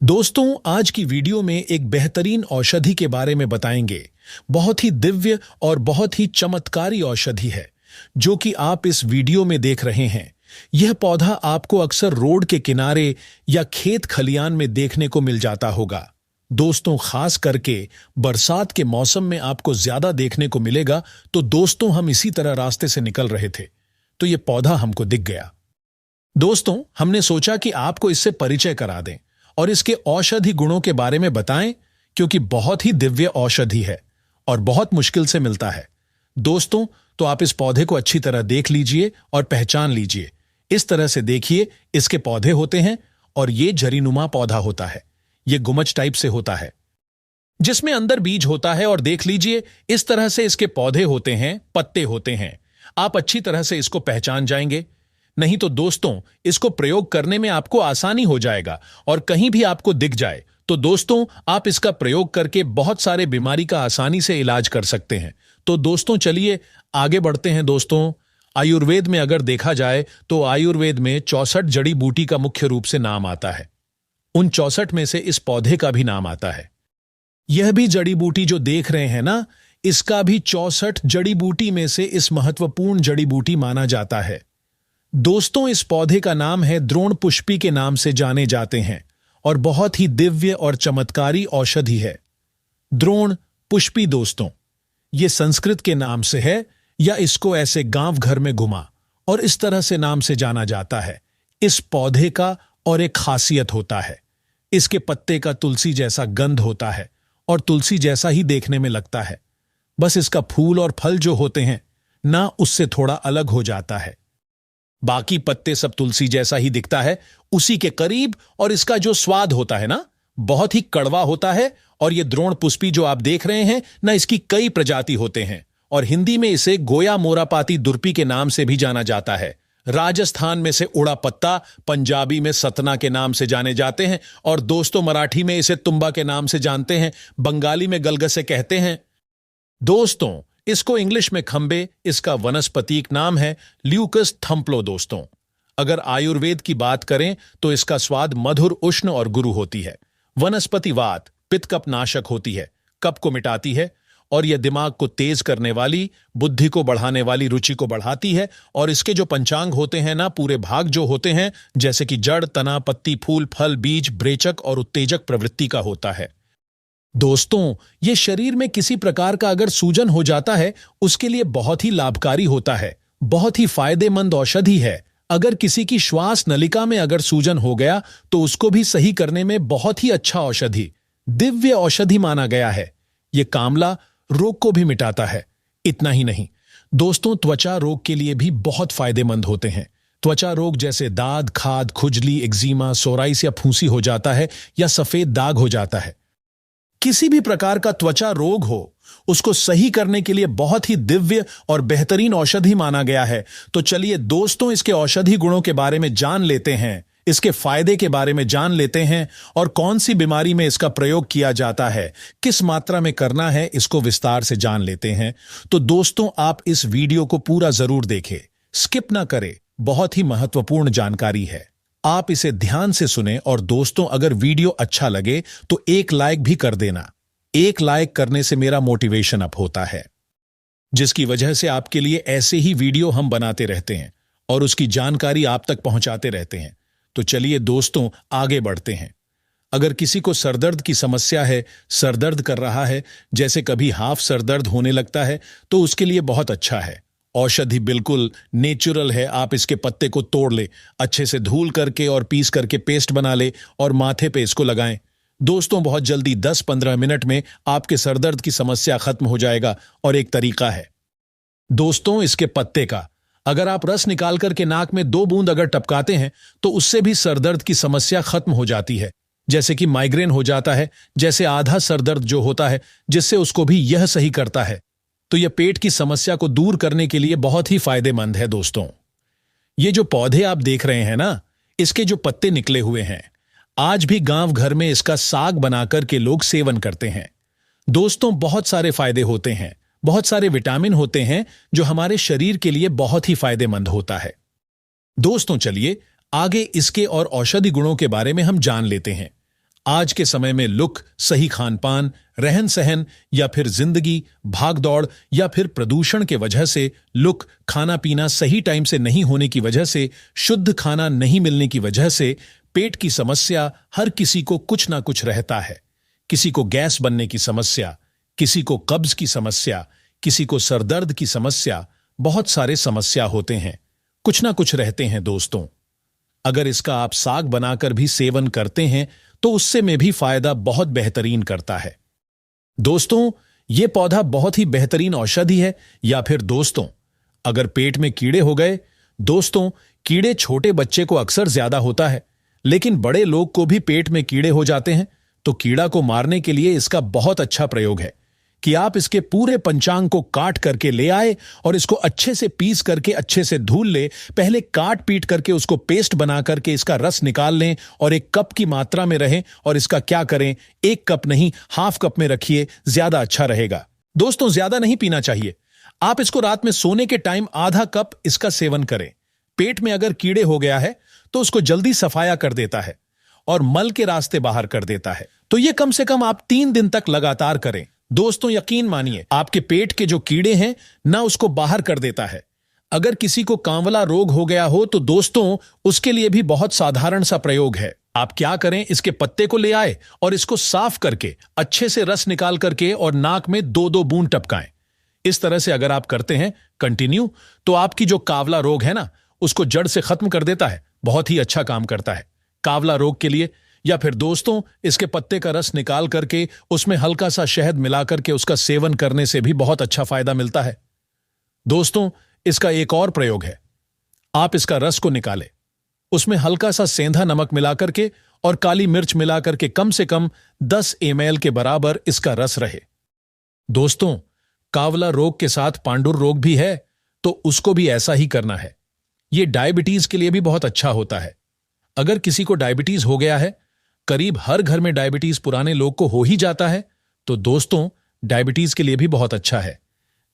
दोस्तों, आज की वीडियो में एक बेहतरीन औषधि के बारे में बताएंगे। बहुत ही दिव्य और बहुत ही चमत्कारी औषधि है जो कि आप इस वीडियो में देख रहे हैं। यह पौधा आपको अक्सर रोड के किनारे या खेत खलियान में देखने को मिल जाता होगा। दोस्तों, खास करके बरसात के मौसम में आपको ज्यादा देखने को मिलेगा। तो दोस्तों, हम इसी तरह रास्ते से निकल रहे थे तो यह पौधा हमको दिख गया। दोस्तों, हमने सोचा कि आपको इससे परिचय करा दें और इसके औषधि गुणों के बारे में बताएं, क्योंकि बहुत ही दिव्य औषधि है और बहुत मुश्किल से मिलता है। दोस्तों, तो आप इस पौधे को अच्छी तरह देख लीजिए और पहचान लीजिए। इस तरह से देखिए, इसके पौधे होते हैं और ये जरीनुमा पौधा होता है। ये गुमच टाइप से होता है जिसमें अंदर बीज होता है। और देख लीजिए, इस तरह से इसके पौधे होते हैं, पत्ते होते हैं। आप अच्छी तरह से इसको पहचान जाएंगे। नहीं तो दोस्तों, इसको प्रयोग करने में आपको आसानी हो जाएगा और कहीं भी आपको दिख जाए तो दोस्तों, आप इसका प्रयोग करके बहुत सारे बीमारी का आसानी से इलाज कर सकते हैं। तो दोस्तों, चलिए आगे बढ़ते हैं। दोस्तों, आयुर्वेद में अगर देखा जाए तो आयुर्वेद में 64 जड़ी बूटी का मुख्य रूप से नाम आता है। उन 64 में से इस पौधे का भी नाम आता है। यह भी जड़ी बूटी जो देख रहे हैं ना, इसका भी 64 जड़ी बूटी में से इस महत्वपूर्ण जड़ी बूटी माना जाता है। दोस्तों, इस पौधे का नाम है द्रोण पुष्पी के नाम से जाने जाते हैं और बहुत ही दिव्य और चमत्कारी औषधि है। द्रोण पुष्पी दोस्तों, ये संस्कृत के नाम से है या इसको ऐसे गांव घर में घुमा और इस तरह से नाम से जाना जाता है। इस पौधे का और एक खासियत होता है, इसके पत्ते का तुलसी जैसा गंध होता है और तुलसी जैसा ही देखने में लगता है। बस इसका फूल और फल जो होते हैं ना, उससे थोड़ा अलग हो जाता है। बाकी पत्ते सब तुलसी जैसा ही दिखता है, उसी के करीब। और इसका जो स्वाद होता है ना, बहुत ही कड़वा होता है। और ये द्रोण पुष्पी जो आप देख रहे हैं ना, इसकी कई प्रजाति होते हैं और हिंदी में इसे गोया मोरापाती दुर्पी के नाम से भी जाना जाता है। राजस्थान में से उड़ा पत्ता, पंजाबी में सतना के नाम से जाने जाते हैं और दोस्तों, मराठी में इसे तुम्बा के नाम से जानते हैं। बंगाली में गलगसे कहते हैं। दोस्तों, इसको इंग्लिश में खंबे, इसका वनस्पतिक नाम है ल्यूकस थम्प्लो। दोस्तों, अगर आयुर्वेद की बात करें तो इसका स्वाद मधुर, उष्ण और गुरु होती है। वनस्पतिवात पित्त कफ नाशक होती है, कफ को मिटाती है और यह दिमाग को तेज करने वाली, बुद्धि को बढ़ाने वाली, रुचि को बढ़ाती है। और इसके जो पंचांग होते हैं ना, पूरे भाग जो होते हैं, जैसे कि जड़, तना, पत्ती, फूल, फल, बीज, ब्रेचक और उत्तेजक प्रवृत्ति का होता है। दोस्तों, ये शरीर में किसी प्रकार का अगर सूजन हो जाता है, उसके लिए बहुत ही लाभकारी होता है, बहुत ही फायदेमंद औषधि है। अगर किसी की श्वास नलिका में अगर सूजन हो गया तो उसको भी सही करने में बहुत ही अच्छा औषधि, दिव्य औषधि माना गया है। ये कामला रोग को भी मिटाता है। इतना ही नहीं दोस्तों, त्वचा रोग के लिए भी बहुत फायदेमंद होते हैं। त्वचा रोग जैसे दाद, खाद, खुजली, एक्जिमा, सोराइस या फूंसी हो जाता है या सफेद दाग हो जाता है। किसी भी प्रकार का त्वचा रोग हो, उसको सही करने के लिए बहुत ही दिव्य और बेहतरीन औषधि माना गया है। तो चलिए दोस्तों, इसके औषधि गुणों के बारे में जान लेते हैं, इसके फायदे के बारे में जान लेते हैं और कौन सी बीमारी में इसका प्रयोग किया जाता है, किस मात्रा में करना है, इसको विस्तार से जान लेते हैं। तो दोस्तों, आप इस वीडियो को पूरा जरूर देखें, स्किप ना करें। बहुत ही महत्वपूर्ण जानकारी है, आप इसे ध्यान से सुने। और दोस्तों, अगर वीडियो अच्छा लगे तो एक लाइक भी कर देना। एक लाइक करने से मेरा मोटिवेशन अप होता है, जिसकी वजह से आपके लिए ऐसे ही वीडियो हम बनाते रहते हैं और उसकी जानकारी आप तक पहुंचाते रहते हैं। तो चलिए दोस्तों, आगे बढ़ते हैं। अगर किसी को सरदर्द की समस्या है, सरदर्द कर रहा है, जैसे कभी हाफ सरदर्द होने लगता है, तो उसके लिए बहुत अच्छा है। औषधि बिल्कुल नेचुरल है। आप इसके पत्ते को तोड़ ले, अच्छे से धूल करके और पीस करके पेस्ट बना ले और माथे पे इसको लगाएं। दोस्तों, बहुत जल्दी 10-15 मिनट में आपके सरदर्द की समस्या खत्म हो जाएगा। और एक तरीका है दोस्तों, इसके पत्ते का अगर आप रस निकाल करके नाक में 2 बूंद अगर टपकाते हैं तो उससे भी सरदर्द की समस्या खत्म हो जाती है। जैसे कि माइग्रेन हो जाता है, जैसे आधा सरदर्द जो होता है, जिससे उसको भी यह सही करता है। तो यह पेट की समस्या को दूर करने के लिए बहुत ही फायदेमंद है। दोस्तों, ये जो पौधे आप देख रहे हैं ना, इसके जो पत्ते निकले हुए हैं, आज भी गांव घर में इसका साग बनाकर के लोग सेवन करते हैं। दोस्तों, बहुत सारे फायदे होते हैं, बहुत सारे विटामिन होते हैं जो हमारे शरीर के लिए बहुत ही फायदेमंद होता है। दोस्तों, चलिए आगे इसके और औषधि गुणों के बारे में हम जान लेते हैं। आज के समय में लुक, सही खान पान, रहन सहन या फिर जिंदगी, भाग दौड़ या फिर प्रदूषण के वजह से, लुक, खाना पीना सही टाइम से नहीं होने की वजह से, शुद्ध खाना नहीं मिलने की वजह से पेट की समस्या हर किसी को कुछ ना कुछ रहता है। किसी को गैस बनने की समस्या, किसी को कब्ज की समस्या, किसी को सरदर्द की समस्या, बहुत सारे समस्या होते हैं, कुछ ना कुछ रहते हैं दोस्तों। अगर इसका आप साग बनाकर भी सेवन करते हैं तो उससे में भी फायदा बहुत बेहतरीन करता है। दोस्तों, यह पौधा बहुत ही बेहतरीन औषधि है। या फिर दोस्तों, अगर पेट में कीड़े हो गए, दोस्तों कीड़े छोटे बच्चे को अक्सर ज्यादा होता है, लेकिन बड़े लोग को भी पेट में कीड़े हो जाते हैं, तो कीड़ा को मारने के लिए इसका बहुत अच्छा प्रयोग है कि आप इसके पूरे पंचांग को काट करके ले आए और इसको अच्छे से पीस करके अच्छे से धुल ले। पहले काट पीट करके उसको पेस्ट बना करके इसका रस निकाल लें और 1 कप की मात्रा में रहें। और इसका क्या करें, 1 कप नहीं, ½ कप में रखिए, ज्यादा अच्छा रहेगा। दोस्तों, ज्यादा नहीं पीना चाहिए। आप इसको रात में सोने के टाइम ½ कप इसका सेवन करें। पेट में अगर कीड़े हो गया है तो उसको जल्दी सफाया कर देता है और मल के रास्ते बाहर कर देता है। तो ये कम से कम आप 3 दिन तक लगातार करें। दोस्तों, यकीन मानिए, आपके पेट के जो कीड़े हैं ना, उसको बाहर कर देता है। अगर किसी को कांवला रोग हो गया हो तो दोस्तों उसके लिए भी बहुत साधारण सा प्रयोग है। आप क्या करें, इसके पत्ते को ले आए और इसको साफ करके अच्छे से रस निकाल करके और नाक में 2-2 बूंद टपकाएं। इस तरह से अगर आप करते हैं कंटिन्यू, तो आपकी जो कावला रोग है ना, उसको जड़ से खत्म कर देता है। बहुत ही अच्छा काम करता है कावला रोग के लिए। या फिर दोस्तों, इसके पत्ते का रस निकाल करके उसमें हल्का सा शहद मिला करके उसका सेवन करने से भी बहुत अच्छा फायदा मिलता है। दोस्तों, इसका एक और प्रयोग है। आप इसका रस को निकालें, उसमें हल्का सा सेंधा नमक मिला करके और काली मिर्च मिला करके कम से कम 10 ml के बराबर इसका रस रहे। दोस्तों, कावला रोग के साथ पांडुर रोग भी है, तो उसको भी ऐसा ही करना है। यह डायबिटीज के लिए भी बहुत अच्छा होता है। अगर किसी को डायबिटीज हो गया है, करीब हर घर में डायबिटीज पुराने लोग को हो ही जाता है, तो दोस्तों डायबिटीज के लिए भी बहुत अच्छा है।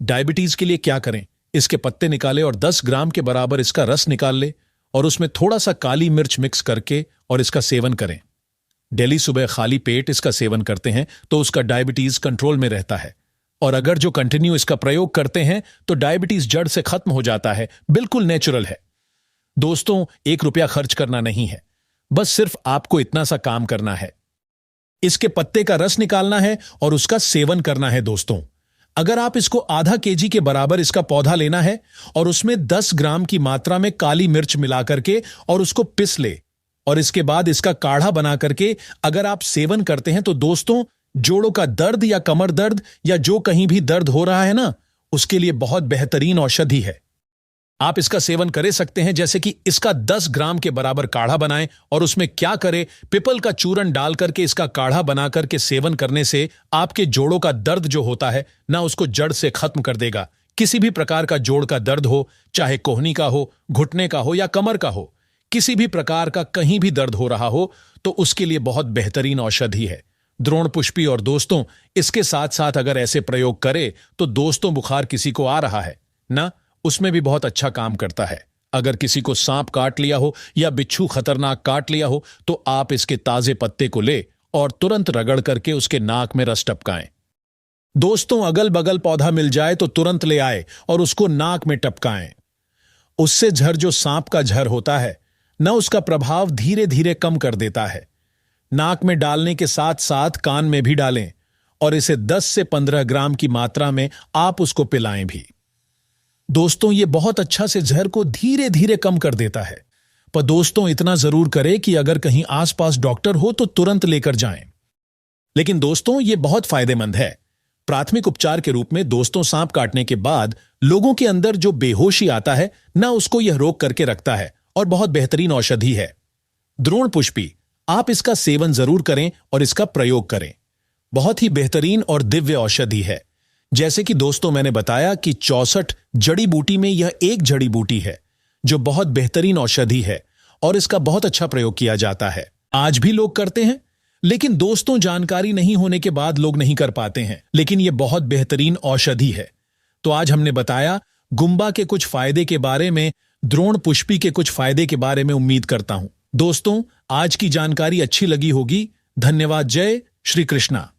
डायबिटीज के लिए क्या करें, इसके पत्ते निकाले और 10 ग्राम के बराबर इसका रस निकाल ले और उसमें थोड़ा सा काली मिर्च मिक्स करके और इसका सेवन करें। डेली सुबह खाली पेट इसका सेवन करते हैं तो उसका डायबिटीज कंट्रोल में रहता है। और अगर जो कंटिन्यू इसका प्रयोग करते हैं तो डायबिटीज जड़ से खत्म हो जाता है। बिल्कुल नेचुरल है। दोस्तों, 1 रुपया खर्च करना नहीं है, बस सिर्फ आपको इतना सा काम करना है। इसके पत्ते का रस निकालना है और उसका सेवन करना है। दोस्तों, अगर आप इसको ½ kg के बराबर इसका पौधा लेना है और उसमें 10 ग्राम की मात्रा में काली मिर्च मिला करके और उसको पिस ले और इसके बाद इसका काढ़ा बना करके अगर आप सेवन करते हैं तो दोस्तों, जोड़ों का दर्द या कमर दर्द या जो कहीं भी दर्द हो रहा है ना, उसके लिए बहुत बेहतरीन औषधि है। आप इसका सेवन करे सकते हैं, जैसे कि इसका 10 ग्राम के बराबर काढ़ा बनाएं और उसमें क्या करें, पीपल का चूर्ण डाल करके इसका काढ़ा बना करके सेवन करने से आपके जोड़ों का दर्द जो होता है ना, उसको जड़ से खत्म कर देगा। किसी भी प्रकार का जोड़ का दर्द हो, चाहे कोहनी का हो, घुटने का हो या कमर का हो, किसी भी प्रकार का कहीं भी दर्द हो रहा हो तो उसके लिए बहुत बेहतरीन औषधि है द्रोण पुष्पी। और दोस्तों, इसके साथ साथ अगर ऐसे प्रयोग करे तो दोस्तों, बुखार किसी को आ रहा है ना, उसमें भी बहुत अच्छा काम करता है। अगर किसी को सांप काट लिया हो या बिच्छू खतरनाक काट लिया हो तो आप इसके ताजे पत्ते को ले और तुरंत रगड़ करके उसके नाक में रस टपकाएं। दोस्तों, अगल बगल पौधा मिल जाए तो तुरंत ले आए और उसको नाक में टपकाएं। उससे झर जो सांप का झर होता है ना, उसका प्रभाव धीरे धीरे कम कर देता है। नाक में डालने के साथ साथ कान में भी डालें और इसे 10 से 15 ग्राम की मात्रा में आप उसको पिलाएं भी। दोस्तों, ये बहुत अच्छा से जहर को धीरे धीरे कम कर देता है। पर दोस्तों, इतना जरूर करें कि अगर कहीं आसपास डॉक्टर हो तो तुरंत लेकर जाएं। लेकिन दोस्तों, ये बहुत फायदेमंद है। प्राथमिक उपचार के रूप में दोस्तों, सांप काटने के बाद लोगों के अंदर जो बेहोशी आता है ना, उसको यह रोक करके रखता है और बहुत बेहतरीन औषधि है द्रोण पुष्पी। आप इसका सेवन जरूर करें और इसका प्रयोग करें। बहुत ही बेहतरीन और दिव्य औषधि है। जैसे कि दोस्तों मैंने बताया कि 64 जड़ी बूटी में यह एक जड़ी बूटी है जो बहुत बेहतरीन औषधि है और इसका बहुत अच्छा प्रयोग किया जाता है। आज भी लोग करते हैं, लेकिन दोस्तों जानकारी नहीं होने के बाद लोग नहीं कर पाते हैं। लेकिन यह बहुत बेहतरीन औषधि है। तो आज हमने बताया गुम्बा के कुछ फायदे के बारे में, द्रोण पुष्पी के कुछ फायदे के बारे में। उम्मीद करता हूं दोस्तों आज की जानकारी अच्छी लगी होगी। धन्यवाद। जय श्री कृष्णा।